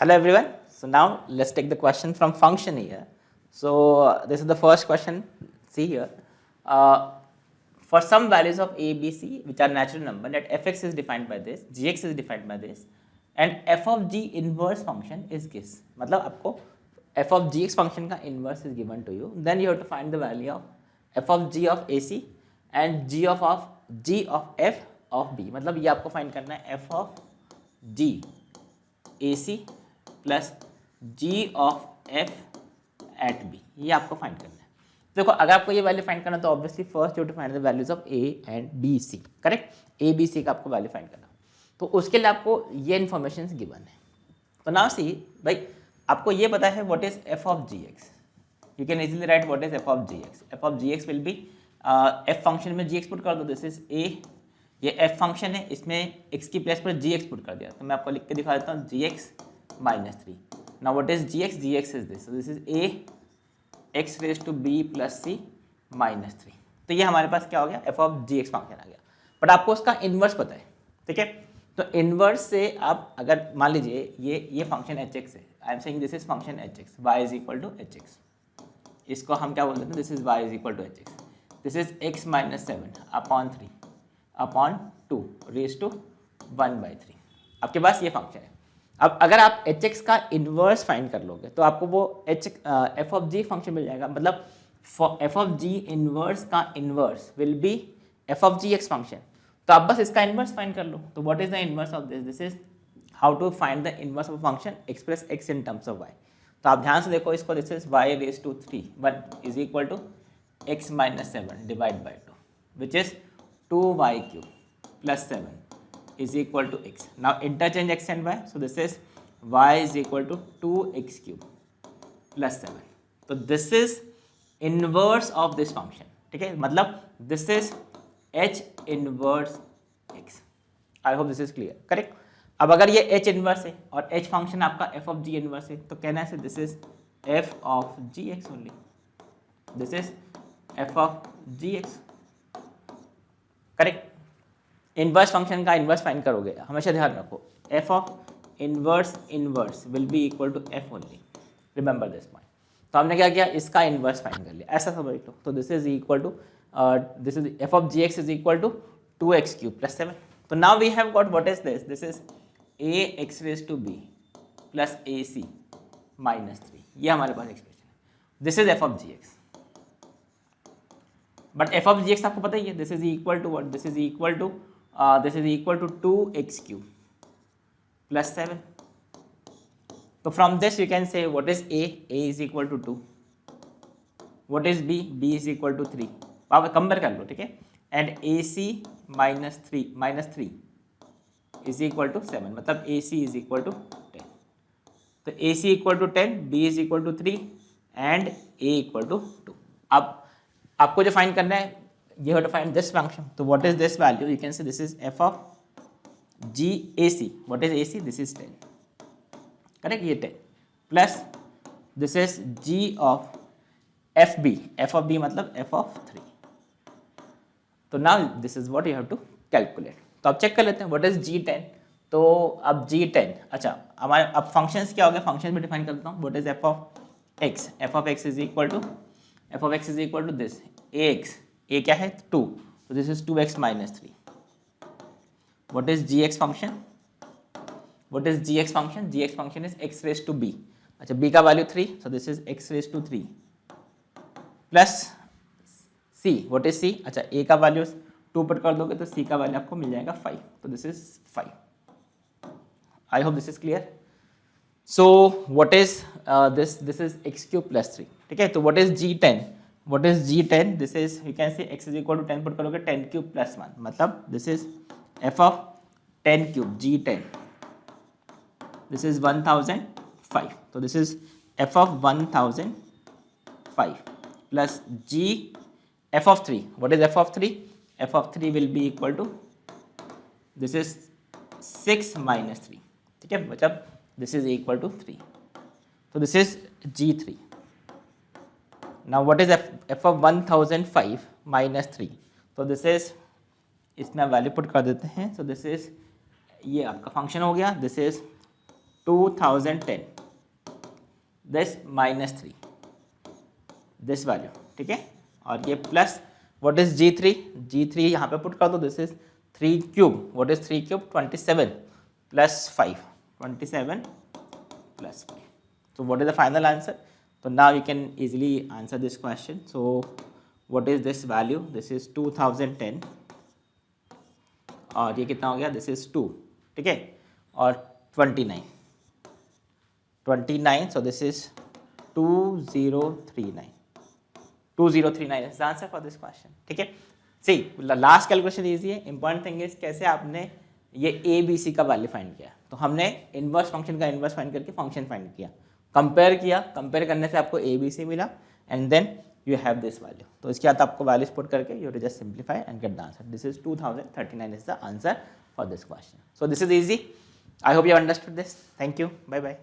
Hello everyone. So now let's take the question from function here. So this is the first question. See here. For some values of a, b, c which are natural number, let fx is defined by this, gx is defined by this, and f of g inverse function is this. मतलब आपको f of gx function का inverse is given to you. Then you have to find the value of f of g of ac and g of f of b. मतलब ये आपको find करना है f of g ac plus g of f at b, ये आपको find करना है. देखो अगर आपको ये वैल्यू फाइंड करना तो obviously first you to find the values of a and b c. Correct, a b c का आपको वैल्यू फाइंड करना, तो उसके लिए आपको ये इन्फॉर्मेशन गिवन है. तो नाउ सी भाई, आपको ये पता है what is f of g x. You can easily write what is f of g x. F of g x will be f function में जी एक्स पुट कर दो, दिस इज ए. ये F function है, इसमें x की place पर जी x put कर दिया, तो मैं आपको लिख के दिखा देता हूँ जी x minus 3. Now what is gx? Gx is this. So this is a x raised to b plus c minus 3. तो ये हमारे पास क्या हो गया, f of gx फंक्शन आ गया. बट आपको उसका इन्वर्स पता है, ठीक है. तो इन्वर्स से आप अगर मान लीजिए ये फंक्शन hx है, I am saying this is function hx, y is equal to hx. इसको हम क्या बोल देते हैं, this is y is equal to hx. This is x minus 7 upon 3 upon 2 raise to 1/3. आपके पास ये फंक्शन है. अब अगर आप एच एक्स का इन्वर्स फाइंड कर लोगे तो आपको वो एफ ऑफ जी फंक्शन मिल जाएगा. मतलब एफ ऑफ जी इन्वर्स का inverse will be f of g x function. तो आप बस इसका इन्वर्स फाइंड कर लो. तो what is the inverse of this? This is how to find the inverse of function express x in terms of y. तो आप ध्यान से देखो इसको, this is y raise to 3 but is equal to x minus 7 divide by 2 which is 2y cube plus 7 is equal to x. Now interchange x and y. So this is y is equal to 2x cube plus 7. So this is inverse of this function. ठीक है, मतलब this is h inverse x. I hope this is clear. Correct. अब अगर ये h inverse है और h function आपका f of g inverse है तो कहना है this is f of gx only. This is f of gx. Correct. Inverse function का इन्वर्स फाइंड करोगे, हमेशा ध्यान रखो f of inverse will be equal to f only. Remember this point. तो हमने क्या किया, इसका इन्वर्स फाइंड कर लिया, ऐसा समझ लो. तो this is equal to this is f of g x is equal to 2x cube plus 7. तो now we have got what is this. This is a x raise to b plus a c minus 3. ये हमारे पास expression है. This is f of g x. But f of g x आपको पता ही है, this is equal to what, this is equal to this is equal to 2x cube plus 7. So from this you can say what is a is equal to 2, what is b is equal to 3. आप compare कर लो, ठीक है. and ac minus 3 is equal to 7, मतलब ac is equal to 10. तो ac equal to 10, b is equal to 3 and a equal to 2. अब आपको जो find करना है, you have to find this function. So what is this value? You can say this is f of g ac. What is ac? This is 10. Correct? ये 10 plus this is g of fb. f of b मतलब f of 3. तो now this is what you have to calculate. तो अब check कर लेते हैं what is g10. तो अब g10, अच्छा हमारे अब फंक्शंस क्या हो गए, फंक्शन भी डिफाइन कर देता हूँ. what is f of x? f of x is equal to this ax. a क्या है 2, तो this is 2x minus 3. What is gx function? What is gx function? gx function is x raise to b. अच्छा b का value 3, so this is x raise to 3 plus c. What is c? अच्छा a का value 2 put कर दोगे तो c का value आपको मिल जाएगा 5, तो this is 5. I hope this is clear. So what is this is x cube plus 3. ठीक है, तो what is g10? What is g10? This is, you can say x is equal to 10 put करोगे 10 cube plus 1, मतलब this is f of 10 cube g10. This is 1005. तो this is f of 1005 plus g f of 3. What is f of 3? f of 3 will be equal to this is 6 minus 3. ठीक है, मतलब this is equal to 3. तो this is g3. Now what is f of 1005 minus 3? तो this is, इसमें value put कर देते हैं. सो this is, ये आपका फंक्शन हो गया. This is 2010 this -3 this value, ठीक है। और ये प्लस व्हाट इज G3 यहाँ पे पुट कर दो, this is 3 cube, what is 3 cube 27 plus 5 27 plus 5. So what is the final answer? So now you can easily answer this question. So what is this value? This is 2010 और ये कितना हो गया? This is 2, ठीक है, और 29 so this is 2039 is the answer for this question, ठीक है। See, last calculation easy है, important thing is कैसे आपने ये ए बी सी का वैल्यू फाइंड किया। तो हमने इनवर्स फंक्शन का इनवर्स फाइंड करके फंक्शन फाइंड किया, कंपेयर करने से आपको ए बी सी मिला and then you have this value. तो इसके बाद आपको वैल्यूज पुट करके you just simplify and get the answer. This is 2039 is the answer for this question. So this is easy. I hope you understood this. Thank you, bye bye.